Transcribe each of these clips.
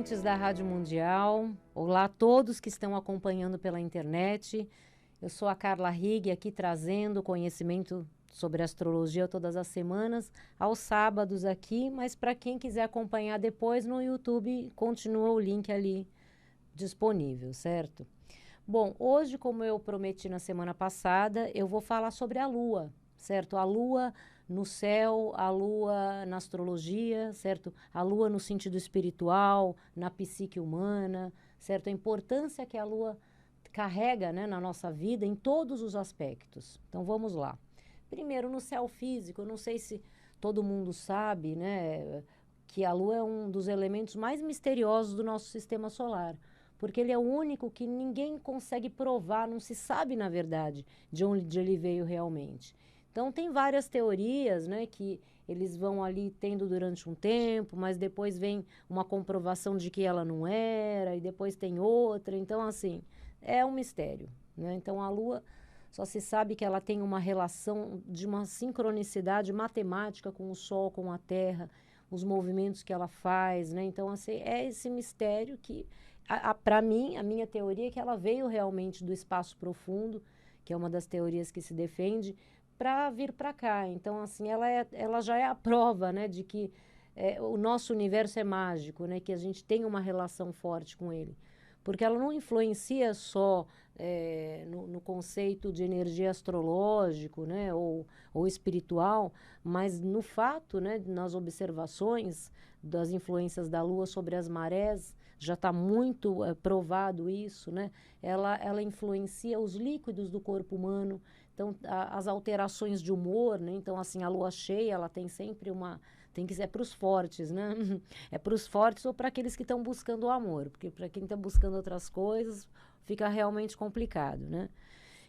ouvintes da Rádio Mundial, olá a todos que estão acompanhando pela internet. Eu sou a Carla Rigg, aqui trazendo conhecimento sobre astrologia todas as semanas, aos sábados aqui, mas para quem quiser acompanhar depois no YouTube, continua o link ali disponível, certo? Bom, hoje, como eu prometi na semana passada, eu vou falar sobre a Lua, certo? A Lua no céu, a Lua na astrologia, certo? A Lua no sentido espiritual, na psique humana, certo? A importância que a Lua carrega, né, na nossa vida em todos os aspectos. Então, vamos lá. Primeiro, no céu físico, eu não sei se todo mundo sabe, né, que a Lua é um dos elementos mais misteriosos do nosso sistema solar, porque ele é o único que ninguém consegue provar, não se sabe, na verdade, de onde ele veio realmente. Então, tem várias teorias, né, que eles vão ali tendo durante um tempo, mas depois vem uma comprovação de que ela não era, e depois tem outra. Então, assim, é um mistério, né? Então, a Lua só se sabe que ela tem uma relação de uma sincronicidade matemática com o Sol, com a Terra, os movimentos que ela faz, né? Então, assim, é esse mistério que, para mim, a minha teoria é que ela veio realmente do espaço profundo, que é uma das teorias que se defende, para vir para cá. Então, assim, ela já é a prova, né, de que o nosso universo é mágico, né, que a gente tem uma relação forte com ele. Porque ela não influencia só no conceito de energia astrológico, né, ou espiritual, mas no fato, né, nas observações das influências da Lua sobre as marés, já está muito provado isso, né? Ela influencia os líquidos do corpo humano, então as alterações de humor, né? Então, assim, a Lua cheia, ela tem sempre tem que ser para os fortes, né? É para os fortes ou para aqueles que estão buscando o amor, porque para quem está buscando outras coisas, fica realmente complicado, né?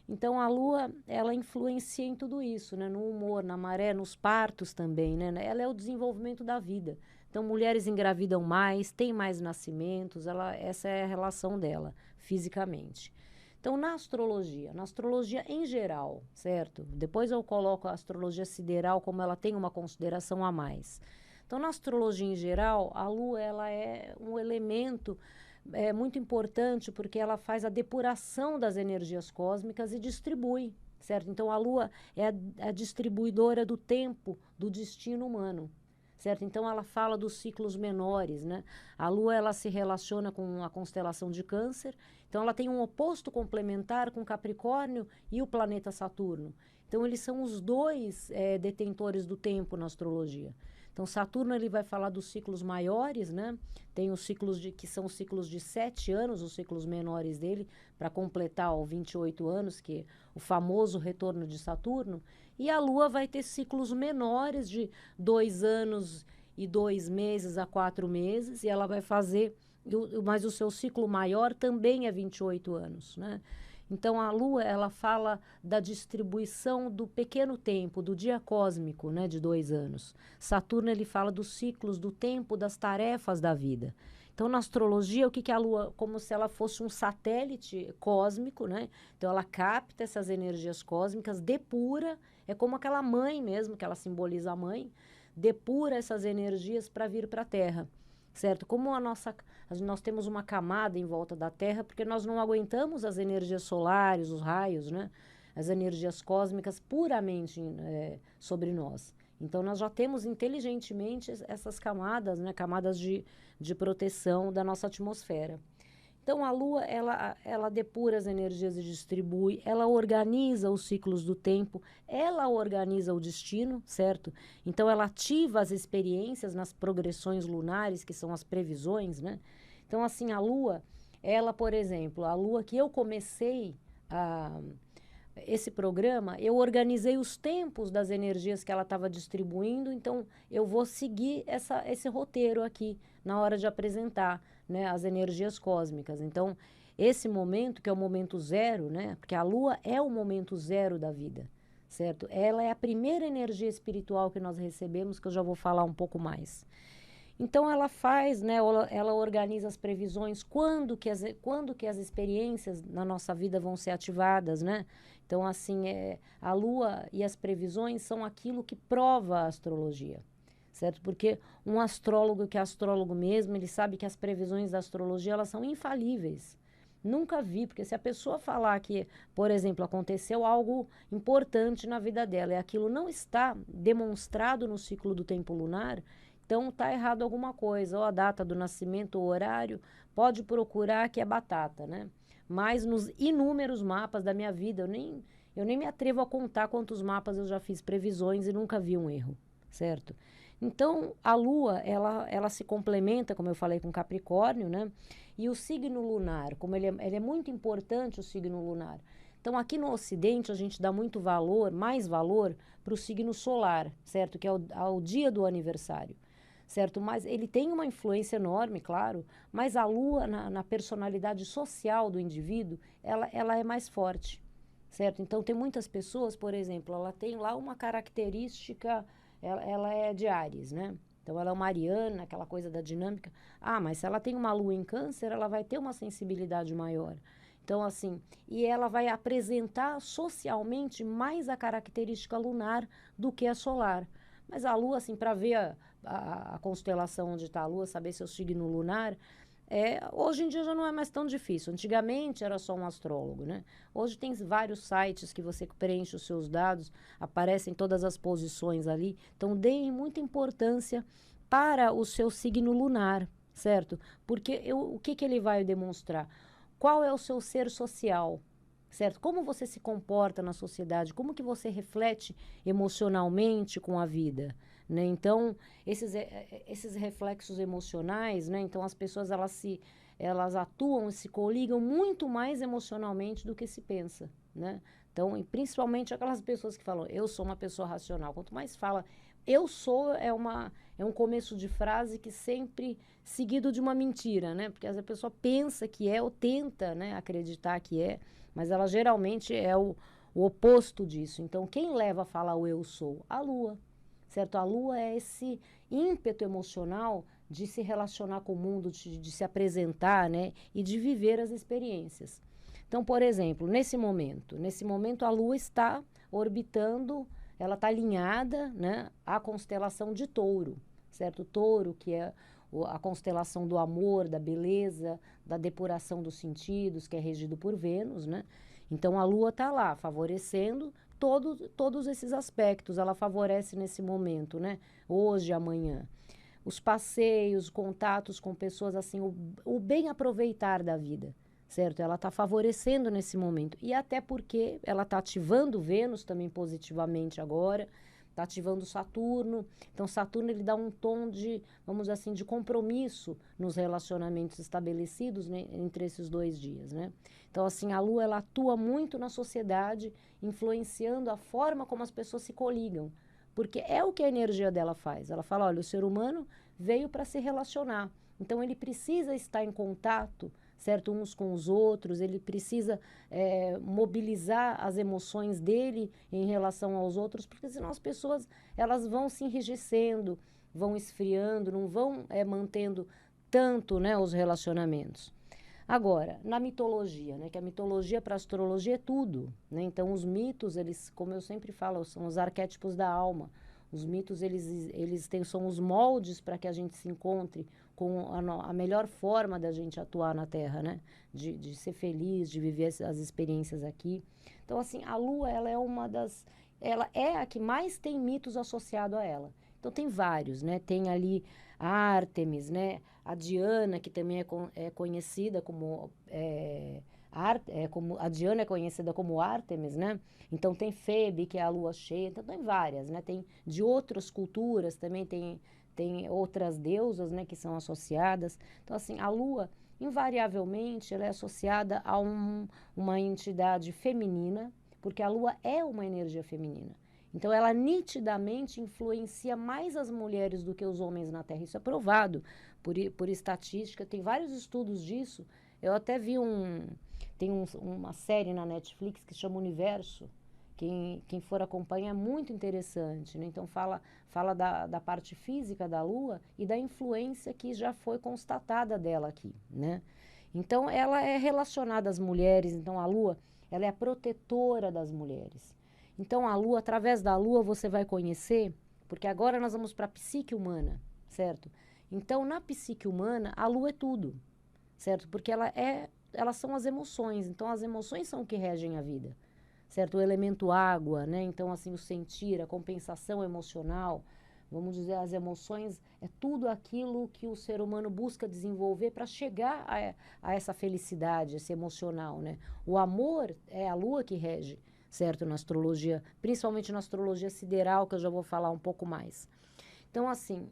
Então, a Lua, ela influencia em tudo isso, né? No humor, na maré, nos partos também, né? Ela é o desenvolvimento da vida. Então, mulheres engravidam mais, têm mais nascimentos, essa é a relação dela, fisicamente. Então, na astrologia em geral, certo? Depois eu coloco a astrologia sideral como ela tem uma consideração a mais. Então, na astrologia em geral, a Lua, ela é um elemento muito importante porque ela faz a depuração das energias cósmicas e distribui, certo? Então, a Lua é a distribuidora do tempo, do destino humano. Certo? Então, ela fala dos ciclos menores, né? A Lua, ela se relaciona com a constelação de Câncer, então ela tem um oposto complementar com Capricórnio e o planeta Saturno. Então, eles são os dois detentores do tempo na astrologia. Então, Saturno, ele vai falar dos ciclos maiores, né? Tem os ciclos que são os ciclos de 7 anos, os ciclos menores dele, para completar os 28 anos, que é o famoso retorno de Saturno. E a Lua vai ter ciclos menores de 2 anos e 2 meses a 4 meses, e ela vai fazer, mas o seu ciclo maior também é 28 anos, né? Então, a Lua, ela fala da distribuição do pequeno tempo, do dia cósmico, né, de 2 anos. Saturno, ele fala dos ciclos, do tempo, das tarefas da vida. Então, na astrologia, o que é a Lua? Como se ela fosse um satélite cósmico, né? Então, ela capta essas energias cósmicas, depura, é como aquela mãe mesmo, que ela simboliza a mãe, depura essas energias para vir para a Terra. Certo? Como nós temos uma camada em volta da Terra, porque nós não aguentamos as energias solares, os raios, né? As energias cósmicas puramente sobre nós. Então, nós já temos inteligentemente essas camadas, né? Camadas de proteção da nossa atmosfera. Então, a Lua, ela depura as energias e distribui, ela organiza os ciclos do tempo, ela organiza o destino, certo? Então, ela ativa as experiências nas progressões lunares, que são as previsões, né? Então, assim, a Lua, ela, por exemplo, a Lua que eu comecei esse programa, eu organizei os tempos das energias que ela estava distribuindo, então eu vou seguir esse roteiro aqui na hora de apresentar, né, as energias cósmicas. Então, esse momento, que é o momento zero, né, porque a Lua é o momento zero da vida, certo? Ela é a primeira energia espiritual que nós recebemos, que eu já vou falar um pouco mais. Então, ela faz, né, ela organiza as previsões, quando que as experiências na nossa vida vão ser ativadas, né? Então, assim, a Lua e as previsões são aquilo que prova a astrologia, certo? Porque um astrólogo que é astrólogo mesmo, ele sabe que as previsões da astrologia, elas são infalíveis. Nunca vi, porque se a pessoa falar que, por exemplo, aconteceu algo importante na vida dela e aquilo não está demonstrado no ciclo do tempo lunar, então está errado alguma coisa, ou a data do nascimento, o horário, pode procurar que é batata, né? Mas nos inúmeros mapas da minha vida, eu nem me atrevo a contar quantos mapas eu já fiz previsões e nunca vi um erro, certo? Então, a Lua, ela se complementa, como eu falei, com Capricórnio, né? E o signo lunar, como ele é muito importante, o signo lunar. Então, aqui no Ocidente, a gente dá muito valor, mais valor, para o signo solar, certo? Que é ao dia do aniversário, certo? Mas ele tem uma influência enorme, claro, mas a Lua, na personalidade social do indivíduo, ela é mais forte, certo? Então, tem muitas pessoas, por exemplo, ela tem lá uma característica, ela é de Áries, né? Então, ela é uma ariana, aquela coisa da dinâmica. Ah, mas se ela tem uma lua em câncer, ela vai ter uma sensibilidade maior. Então, assim, e ela vai apresentar socialmente mais a característica lunar do que a solar. Mas a lua, assim, para ver a constelação onde está a lua, saber seu signo lunar, hoje em dia já não é mais tão difícil. Antigamente era só um astrólogo, né? Hoje tem vários sites que você preenche os seus dados, aparecem todas as posições ali. Então, deem muita importância para o seu signo lunar, certo? Porque o que ele vai demonstrar? Qual é o seu ser social, certo? Como você se comporta na sociedade? Como que você reflete emocionalmente com a vida? Né? Então, esses reflexos emocionais, né? Então, as pessoas, elas atuam e se coligam muito mais emocionalmente do que se pensa, né? Então, e principalmente aquelas pessoas que falam, eu sou uma pessoa racional. Quanto mais fala, eu sou, é um começo de frase que sempre seguido de uma mentira, né? Porque a pessoa pensa que é ou tenta, né, acreditar que é, mas ela geralmente é o oposto disso. Então, quem leva a falar o eu sou? A Lua, certo? A Lua é esse ímpeto emocional de se relacionar com o mundo, de se apresentar, né? E de viver as experiências. Então, por exemplo, nesse momento a Lua está orbitando, ela está alinhada, né, à constelação de Touro, certo? Touro, que é a constelação do amor, da beleza, da depuração dos sentidos, que é regido por Vênus, né? Então, a Lua está lá, favorecendo todos esses aspectos, ela favorece nesse momento, né? Hoje, amanhã. Os passeios, contatos com pessoas, assim, o bem aproveitar da vida, certo? Ela está favorecendo nesse momento. E até porque ela está ativando Vênus também positivamente agora, está ativando Saturno. Então, Saturno, ele dá um tom de, vamos dizer assim, de compromisso nos relacionamentos estabelecidos, né, entre esses 2 dias, né? Então, assim, a Lua, ela atua muito na sociedade, influenciando a forma como as pessoas se coligam. Porque é o que a energia dela faz. Ela fala, olha, o ser humano veio para se relacionar. Então, ele precisa estar em contato, certo, uns com os outros, ele precisa mobilizar as emoções dele em relação aos outros, porque senão as pessoas, elas vão se enrijecendo, vão esfriando, não vão mantendo tanto, né, os relacionamentos. Agora, na mitologia, né, que a mitologia para a astrologia é tudo, né? Então, os mitos, eles, como eu sempre falo, são os arquétipos da alma. Os mitos, são os moldes para que a gente se encontre com a melhor forma da gente atuar na Terra, né? De ser feliz, de viver as experiências aqui. Então, assim, a Lua, ela é a que mais tem mitos associados a ela. Então, tem vários, né? Tem ali a Ártemis, né? A Diana, que também é conhecida como a Diana é conhecida como Ártemis, né? Então tem Febe, que é a lua cheia, então tem várias, né? Tem de outras culturas também tem outras deusas, né, que são associadas. Então assim, a lua invariavelmente ela é associada a uma entidade feminina, porque a lua é uma energia feminina. Então, ela nitidamente influencia mais as mulheres do que os homens na Terra. Isso é provado por estatística. Tem vários estudos disso. Eu até vi uma série na Netflix que chama Universo. Quem for acompanhar é muito interessante, né? Então, fala da parte física da Lua e da influência que já foi constatada dela aqui, né? Então, ela é relacionada às mulheres. Então, a Lua, ela é a protetora das mulheres. Então, a Lua, através da Lua, você vai conhecer, Porque agora nós vamos para a psique humana, certo? Então, na psique humana, a lua é tudo, certo? Porque elas são as emoções, então as emoções são o que regem a vida, certo? O elemento água, né? Então, assim, o sentir, a compensação emocional, vamos dizer, as emoções é tudo aquilo que o ser humano busca desenvolver para chegar a essa felicidade, esse emocional, né? O amor é a lua que rege, certo? Na astrologia, principalmente na astrologia sideral, que eu já vou falar um pouco mais. Então, assim,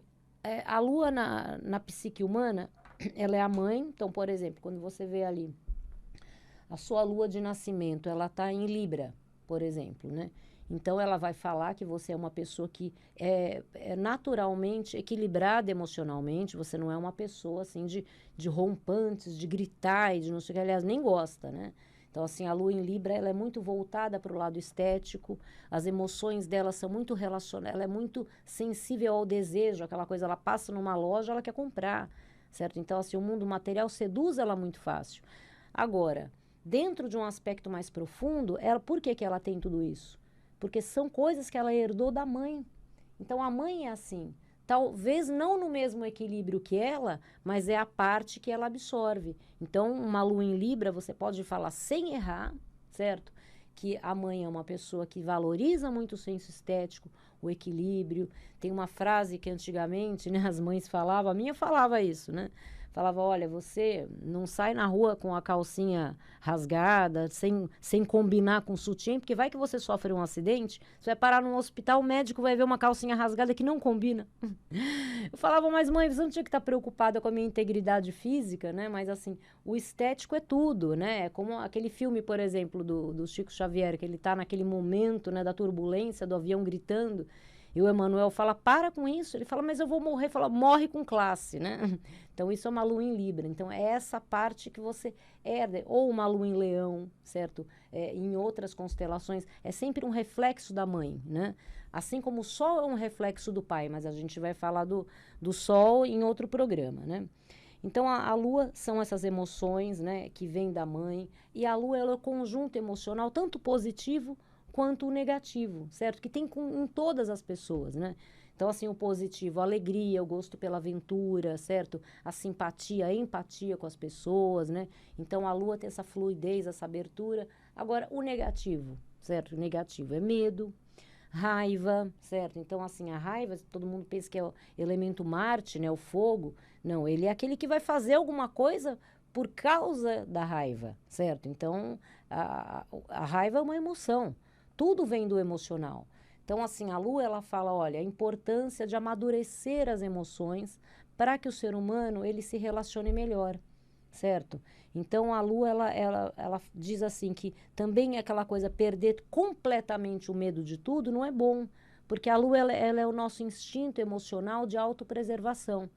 a lua na psique humana, ela é a mãe. Então, por exemplo, quando você vê ali a sua lua de nascimento, ela está em Libra, por exemplo, né? Então, ela vai falar que você é uma pessoa que é naturalmente equilibrada emocionalmente, você não é uma pessoa, assim, de rompantes, de gritar e de não sei o que, aliás, nem gosta, né? Então, assim, a lua em Libra, ela é muito voltada para o lado estético, as emoções dela são muito relacionadas, ela é muito sensível ao desejo, aquela coisa, ela passa numa loja, ela quer comprar, certo? Então, assim, o mundo material seduz ela muito fácil. Agora, dentro de um aspecto mais profundo, por que ela tem tudo isso? Porque são coisas que ela herdou da mãe. Então, a mãe é assim. Talvez não no mesmo equilíbrio que ela, mas é a parte que ela absorve. Então, uma lua em Libra, você pode falar sem errar, certo? Que a mãe é uma pessoa que valoriza muito o senso estético, o equilíbrio. Tem uma frase que antigamente, né, as mães falavam, a minha falava isso, né? Falava, olha, você não sai na rua com a calcinha rasgada, sem combinar com o sutiã, porque vai que você sofre um acidente, você vai parar num hospital, o médico vai ver uma calcinha rasgada que não combina. Eu falava, mas mãe, você não tinha que estar preocupada com a minha integridade física, né? Mas assim, o estético é tudo, né? É como aquele filme, por exemplo, do Chico Xavier, que ele está naquele momento, né, da turbulência, do avião gritando, e o Emmanuel fala, para com isso. Ele fala, mas eu vou morrer. Fala, morre com classe, né? Então, isso é uma lua em Libra. Então, é essa parte que você herda. Ou uma lua em Leão, certo? Em outras constelações, é sempre um reflexo da mãe, né? Assim como o Sol é um reflexo do pai, mas a gente vai falar do Sol em outro programa, né? Então, a Lua são essas emoções, né, que vêm da mãe. E a Lua, ela é o conjunto emocional, tanto positivo quanto o negativo, certo? Que tem em todas as pessoas, né? Então, assim, o positivo, a alegria, o gosto pela aventura, certo? A simpatia, a empatia com as pessoas, né? Então, a Lua tem essa fluidez, essa abertura. Agora, o negativo, certo? O negativo é medo, raiva, certo? Então, assim, a raiva, todo mundo pensa que é o elemento Marte, né? O fogo. Não, ele é aquele que vai fazer alguma coisa por causa da raiva, certo? Então, a raiva é uma emoção. Tudo vem do emocional. Então, assim, a Lua, ela fala, olha, a importância de amadurecer as emoções para que o ser humano, ele se relacione melhor, certo? Então, a Lua, ela diz assim que também aquela coisa, perder completamente o medo de tudo não é bom, porque a Lua, ela é o nosso instinto emocional de autopreservação,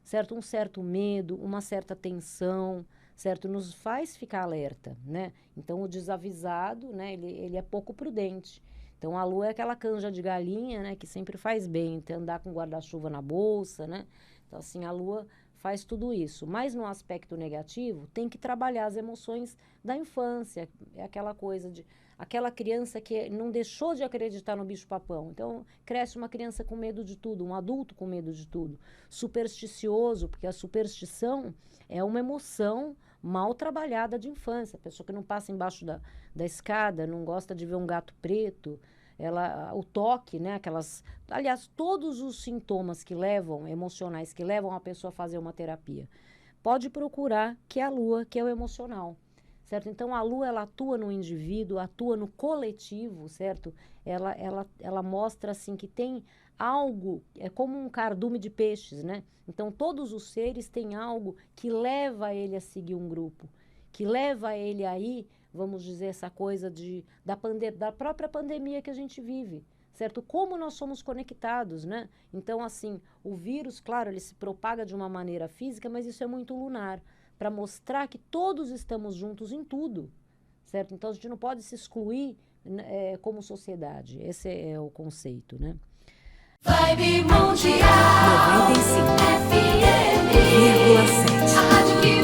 certo? Um certo medo, uma certa tensão, certo? Nos faz ficar alerta, né? Então, o desavisado, né? Ele é pouco prudente. Então, a Lua é aquela canja de galinha, né? Que sempre faz bem, andar com guarda-chuva na bolsa, né? Então, assim, a Lua faz tudo isso. Mas, no aspecto negativo, tem que trabalhar as emoções da infância. É aquela coisa de... Aquela criança que não deixou de acreditar no bicho-papão. Então, cresce uma criança com medo de tudo, um adulto com medo de tudo. Supersticioso, porque a superstição é uma emoção mal trabalhada de infância. A pessoa que não passa embaixo da escada, não gosta de ver um gato preto, o toque, né? Aliás, todos os sintomas que levam, emocionais, que levam a pessoa a fazer uma terapia. Pode procurar, que é a Lua, que é o emocional. Certo? Então, a Lua, ela atua no indivíduo, atua no coletivo, certo? Ela mostra, assim, que tem algo, é como um cardume de peixes, né? Então, todos os seres têm algo que leva ele a seguir um grupo, que leva ele aí, vamos dizer, essa coisa da própria pandemia que a gente vive, certo? Como nós somos conectados, né? Então, assim, o vírus, claro, ele se propaga de uma maneira física, mas isso é muito lunar, para mostrar que todos estamos juntos em tudo, certo? Então, a gente não pode se excluir como sociedade. Esse é o conceito, né? Vibe Mundial 95,7. A rádio que